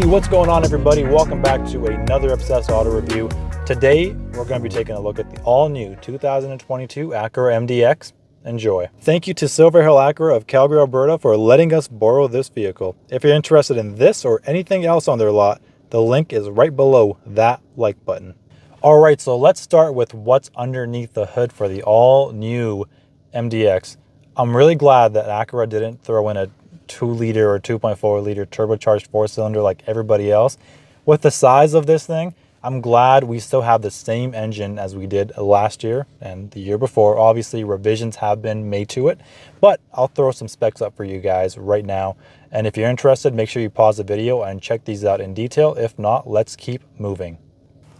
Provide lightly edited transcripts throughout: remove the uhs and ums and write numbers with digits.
Hey, what's going on everybody? Welcome back to another Obsessed Auto Review. Today, we're going to be taking a look at the all-new 2022 Acura MDX. Enjoy. Thank you to Silver Hill Acura of Calgary, Alberta for letting us borrow this vehicle. If you're interested in this or anything else on their lot, the link is right below that like button. Alright, so let's start with what's underneath the hood for the all-new MDX. I'm really glad that Acura didn't throw in a 2-liter or 2.4-liter turbocharged 4-cylinder like everybody else. With the size of this thing, I'm glad we still have the same engine as we did last year and the year before. Obviously, revisions have been made to it, but I'll throw some specs up for you guys right now. And if you're interested, make sure you pause the video and check these out in detail. If not, let's keep moving.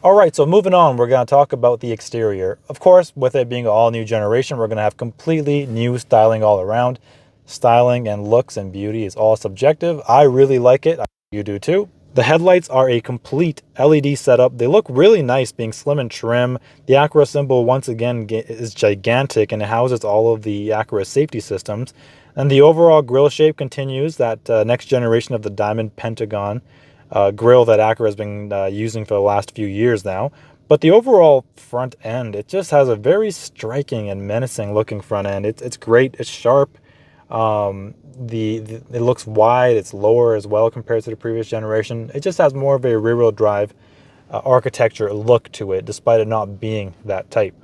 Alright, so moving on, we're going to talk about the exterior. Of course, with it being an all-new generation, we're going to have completely new styling all around. Styling and looks and beauty is all subjective. I really like it. You do too. The headlights are a complete LED setup. They look really nice being slim and trim. The Acura symbol once again is gigantic and it houses all of the Acura safety systems. And the overall grille shape continues that next generation of the diamond pentagon grille that Acura has been using for the last few years now. But the overall front end, it just has a very striking and menacing looking front end. It's great. It's sharp. It looks wide, it's lower as well compared to the previous generation. It just has more of a rear-wheel drive architecture look to it, despite it not being that type.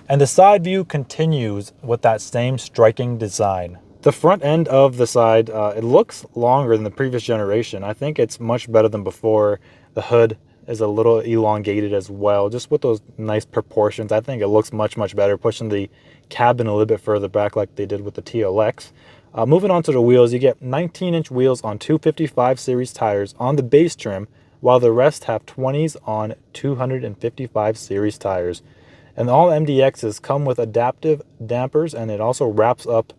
And the side view continues with that same striking design. The front end of the side, it looks longer than the previous generation. I think it's much better than before. The hood is a little elongated as well, just with those nice proportions. I think it looks much better, pushing the cabin a little bit further back like they did with the TLX. Moving on to the wheels, you get 19-inch wheels on 255 series tires on the base trim, while the rest have 20s on 255 series tires. And all MDXs come with adaptive dampers, and it also wraps up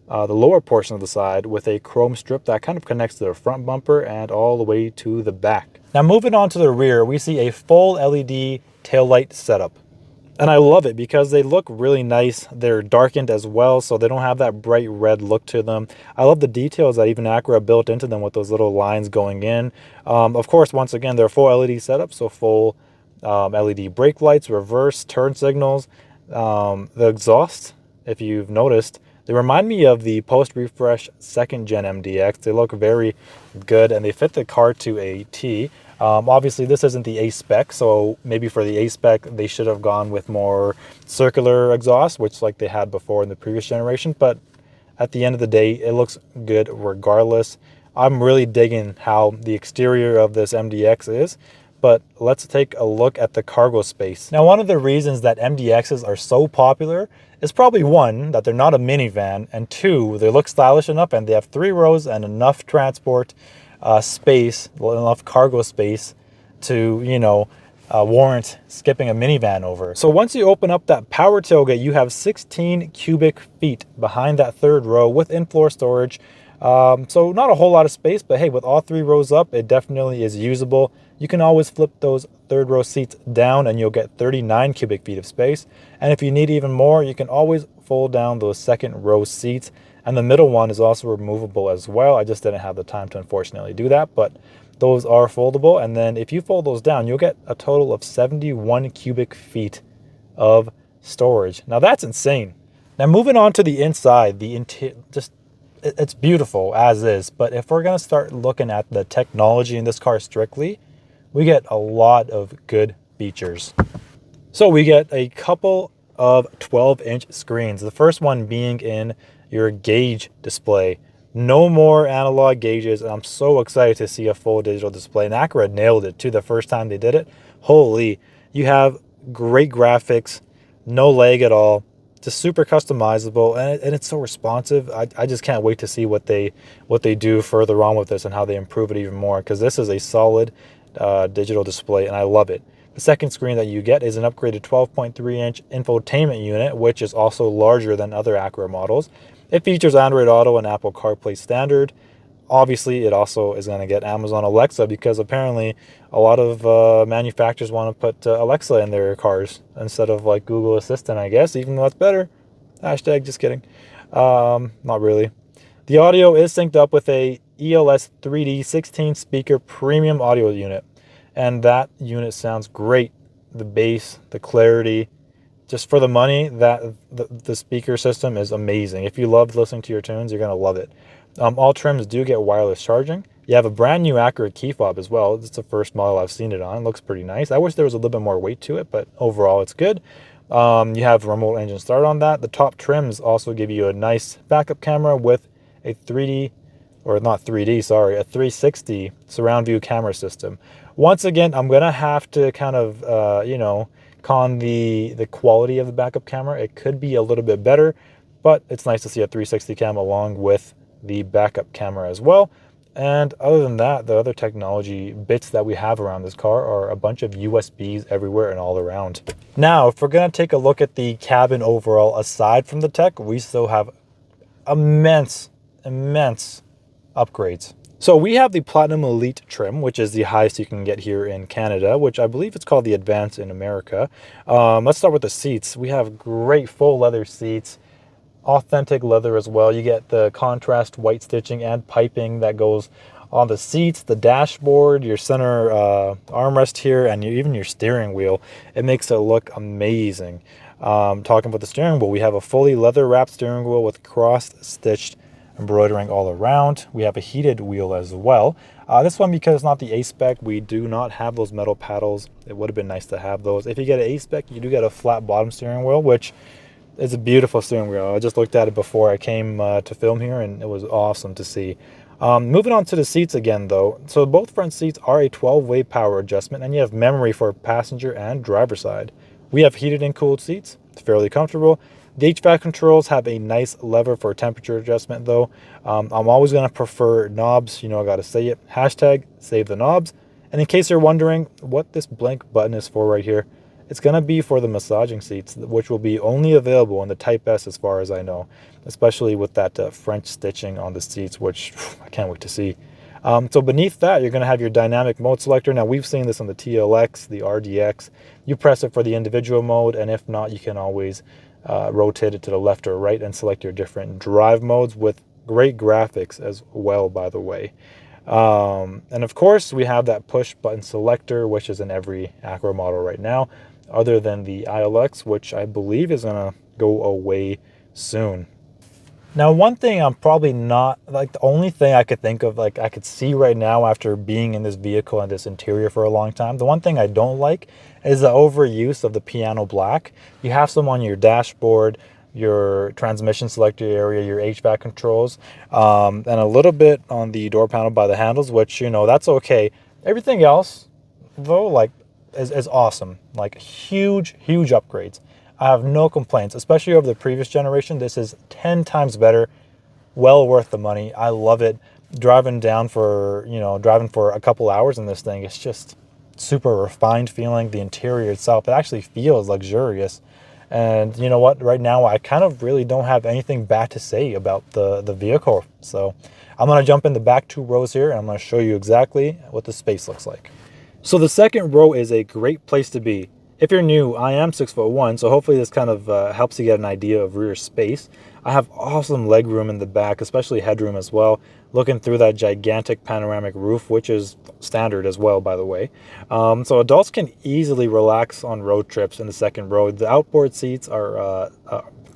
the lower portion of the side with a chrome strip that kind of connects to the front bumper and all the way to the back. Now moving on to the rear, we see a full LED taillight setup. And I love it because they look really nice. They're darkened as well, so they don't have that bright red look to them. I love the details that even Acura built into them with those little lines going in. Of course, once again, they're full LED setup, so full LED brake lights, reverse, turn signals. The exhaust, if you've noticed, they remind me of the post-refresh 2nd Gen MDX. They look very good, and they fit the car to a T. Obviously, this isn't the A spec, so maybe for the A spec, they should have gone with more circular exhaust, which like they had before in the previous generation. But at the end of the day, it looks good regardless. I'm really digging how the exterior of this MDX is. But let's take a look at the cargo space. Now, one of the reasons that MDXs are so popular is probably one, that they're not a minivan, and two, they look stylish enough and they have 3 rows and enough transport space, enough cargo space to, you know, warrant skipping a minivan over. So once you open up that power tailgate, you have 16 cubic feet behind that 3rd row with in-floor storage. So not a whole lot of space, but hey, with all 3 rows up, it definitely is usable. You can always flip those 3rd row seats down and you'll get 39 cubic feet of space. And if you need even more, you can always fold down those 2nd row seats. And the middle one is also removable as well. I just didn't have the time to unfortunately do that, but those are foldable. And then if you fold those down, you'll get a total of 71 cubic feet of storage. Now that's insane. Now moving on to the inside, it's beautiful as is, but if we're going to start looking at the technology in this car strictly, we get a lot of good features. So we get a couple of 12-inch screens. The first one being in your gauge display. No more analog gauges, and I'm so excited to see a full digital display. And Acura nailed it too the first time they did it. Holy, you have great graphics, no lag at all, just super customizable, and it's so responsive. I just can't wait to see what they do further on with this and how they improve it even more, because this is a solid digital display and I love it. The second screen that you get is an upgraded 12.3-inch infotainment unit, which is also larger than other Acura models. It features Android Auto and Apple CarPlay standard. Obviously, it also is going to get Amazon Alexa, because apparently a lot of manufacturers want to put Alexa in their cars instead of like Google Assistant, I guess, even though that's better. Hashtag just kidding. Not really. The audio is synced up with a ELS 3D 16 speaker premium audio unit. And that unit sounds great. The bass, the clarity, just for the money, that the speaker system is amazing. If you love listening to your tunes, you're going to love it. All trims do get wireless charging. You have a brand new Acura key fob as well. It's the first model I've seen it on. It looks pretty nice. I wish there was a little bit more weight to it, but overall it's good. You have remote engine start on that. The top trims also give you a nice backup camera with a 3D, or not 3D, sorry, a 360 surround view camera system. Once again, I'm going to have to kind of, con the quality of the backup camera. It could be a little bit better, but it's nice to see a 360 cam along with the backup camera as well. And other than that, the other technology bits that we have around this car are a bunch of USBs everywhere and all around. Now, if we're going to take a look at the cabin overall, aside from the tech, we still have immense upgrades. So we have the Platinum Elite trim, which is the highest you can get here in Canada, which I believe it's called the Advanced in America. Let's start with the seats. We have great full leather seats, authentic leather as well. You get the contrast white stitching and piping that goes on the seats, the dashboard, your center armrest here, and even your steering wheel. It makes it look amazing. Talking about the steering wheel, we have a fully leather wrapped steering wheel with cross-stitched embroidering all around. We have a heated wheel as well. This one, because it's not the A-Spec, we do not have those metal paddles. It would have been nice to have those. If you get an A-Spec, you do get a flat bottom steering wheel, which is a beautiful steering wheel. I just looked at it before I came to film here, and it was awesome to see. Moving on to the seats again, though. So both front seats are a 12-way power adjustment, and you have memory for passenger and driver side. We have heated and cooled seats. It's fairly comfortable. The HVAC controls have a nice lever for temperature adjustment, though. I'm always going to prefer knobs. You know, I got to say it. Hashtag save the knobs. And in case you're wondering what this blank button is for right here, it's going to be for the massaging seats, which will be only available in the Type S as far as I know, especially with that French stitching on the seats, which I can't wait to see. So beneath that, you're going to have your dynamic mode selector. Now, we've seen this on the TLX, the RDX. You press it for the individual mode, and if not, you can always rotate it to the left or right and select your different drive modes with great graphics as well, by the way. And of course, we have that push button selector, which is in every Acura model right now, other than the ILX, which I believe is going to go away soon. Now, one thing I'm probably not, like the only thing I could think of, like I could see right now after being in this vehicle and this interior for a long time, the one thing I don't like is the overuse of the piano black. You have some on your dashboard, your transmission selector area, your HVAC controls, and a little bit on the door panel by the handles, which, you know, that's okay. Everything else, though, like, is awesome. Like, huge upgrades. I have no complaints, especially over the previous generation. This is 10 times better, well worth the money. I love it. Driving for a couple hours in this thing, it's just super refined feeling. The interior itself, it actually feels luxurious. And you know what? Right now, I kind of really don't have anything bad to say about the vehicle. So I'm going to jump in the back 2 rows here, and I'm going to show you exactly what the space looks like. So the second row is a great place to be. If you're new, I am 6'1", so hopefully this kind of helps you get an idea of rear space. I have awesome leg room in the back, especially headroom as well, looking through that gigantic panoramic roof, which is standard as well, by the way. So adults can easily relax on road trips in the second row. The outboard seats are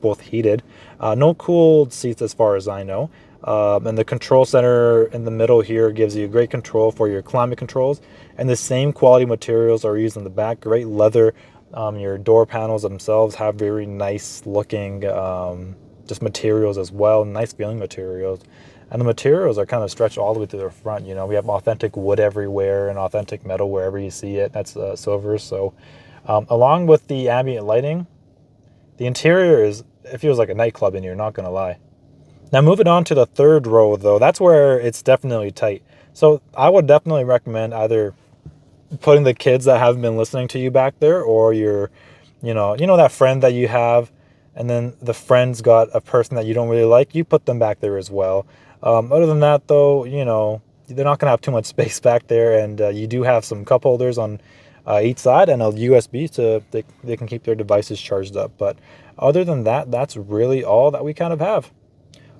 both heated. No cooled seats as far as I know. And the control center in the middle here gives you great control for your climate controls. And the same quality materials are used in the back. Great leather. Your door panels themselves have very nice looking just materials as well. Nice feeling materials. And the materials are kind of stretched all the way to the front. You know, we have authentic wood everywhere and authentic metal wherever you see it. That's silver. So along with the ambient lighting, the interior it feels like a nightclub in here, not going to lie. Now, moving on to the third row, though, that's where it's definitely tight. So I would definitely recommend either putting the kids that haven't been listening to you back there, or your, you know that friend that you have, and then the friend's got a person that you don't really like, you put them back there as well. Other than that, though, you know, they're not going to have too much space back there, and you do have some cup holders on each side and a USB so they can keep their devices charged up. But other than that, that's really all that we kind of have.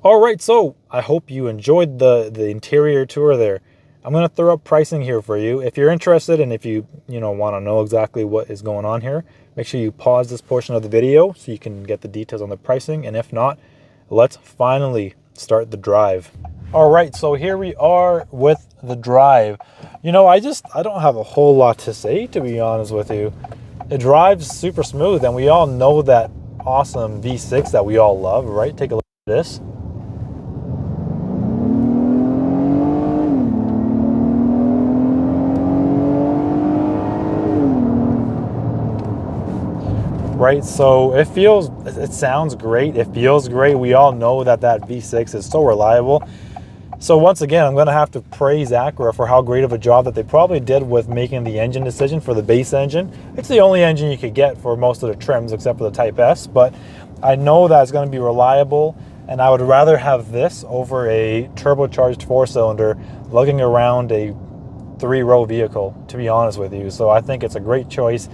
All right, so I hope you enjoyed the interior tour there. I'm going to throw up pricing here for you. If you're interested and if you want to know exactly what is going on here, make sure you pause this portion of the video so you can get the details on the pricing. And if not, let's finally start the drive. All right, so here we are with the drive. I don't have a whole lot to say, to be honest with you. It drives super smooth, and we all know that awesome V6 that we all love, right? Take a look at this. Right, so it sounds great, it feels great. We all know that V6 is so reliable. So once again, I'm going to have to praise Acura for how great of a job that they probably did with making the engine decision for the base engine. It's the only engine you could get for most of the trims except for the Type S, but I know that it's going to be reliable, and I would rather have this over a turbocharged 4-cylinder lugging around a 3-row vehicle, to be honest with you. So I think it's a great choice.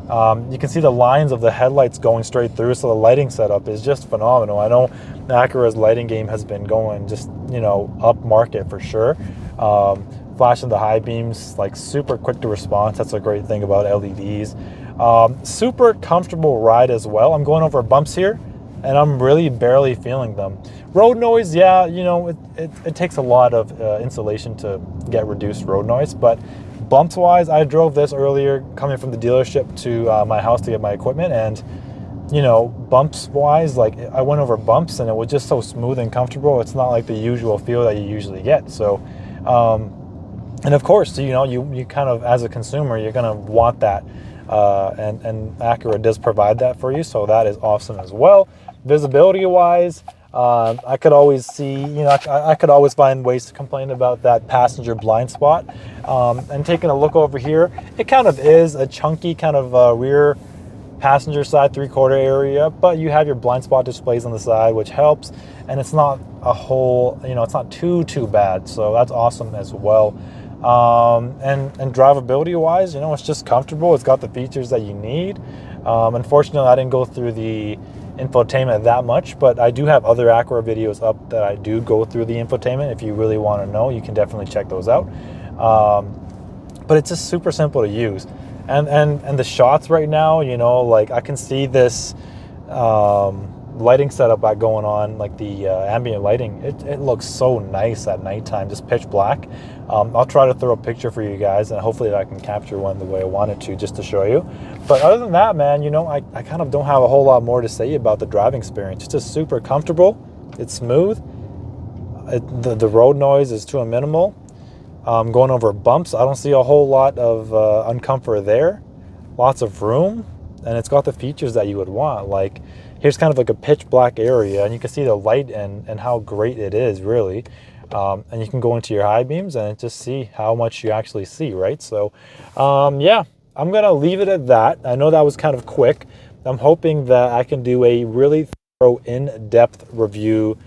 You can see the lines of the headlights going straight through, so the lighting setup is just phenomenal. I know Acura's lighting game has been going just, up market for sure. Flashing the high beams, like super quick to response. That's a great thing about LEDs. Super comfortable ride as well. I'm going over bumps here, and I'm really barely feeling them. Road noise, yeah, it takes a lot of insulation to get reduced road noise, but bumps wise, I drove this earlier coming from the dealership to my house to get my equipment, and bumps wise, like I went over bumps and it was just so smooth and comfortable. It's not like the usual feel that you usually get. So and of course, you kind of, as a consumer, you're gonna want that, and Acura does provide that for you, so that is awesome as well. Visibility wise, I could always see, I could always find ways to complain about that passenger blind spot. And taking a look over here, it kind of is a chunky kind of rear passenger side 3/4 area, but you have your blind spot displays on the side, which helps, and it's not a whole, it's not too bad, so that's awesome as well. And drivability wise, it's just comfortable. It's got the features that you need. Unfortunately, I didn't go through the infotainment that much, but I do have other Acura videos up that I do go through the infotainment. If you really want to know, you can definitely check those out. But it's just super simple to use, and the shots right now, like I can see this lighting setup going on, like the ambient lighting. It looks so nice at nighttime, just pitch black. I'll try to throw a picture for you guys, and hopefully I can capture one the way I wanted to, just to show you. But other than that, man, I kind of don't have a whole lot more to say about the driving experience. It's just super comfortable. It's smooth. The road noise is to a minimal. Going over bumps, I don't see a whole lot of uncomfort there. Lots of room, and it's got the features that you would want. Like, here's kind of like a pitch black area, and you can see the light and how great it is, really. And you can go into your high beams and just see how much you actually see, right? So, yeah, I'm going to leave it at that. I know that was kind of quick. I'm hoping that I can do a really thorough, in-depth review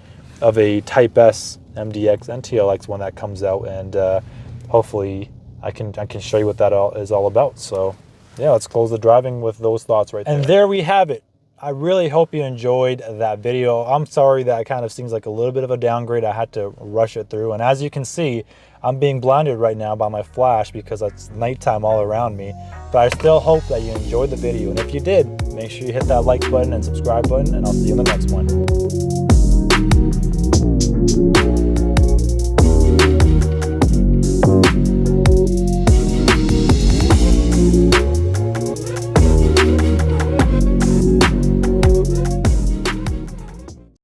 of a Type S MDX and TLX when that comes out, and hopefully I can show you what that is all about. So, yeah, let's close the driving with those thoughts right there. And there we have it. I really hope you enjoyed that video. I'm sorry that it kind of seems like a little bit of a downgrade. I had to rush it through. And as you can see, I'm being blinded right now by my flash because it's nighttime all around me. But I still hope that you enjoyed the video. And if you did, make sure you hit that like button and subscribe button, and I'll see you in the next one.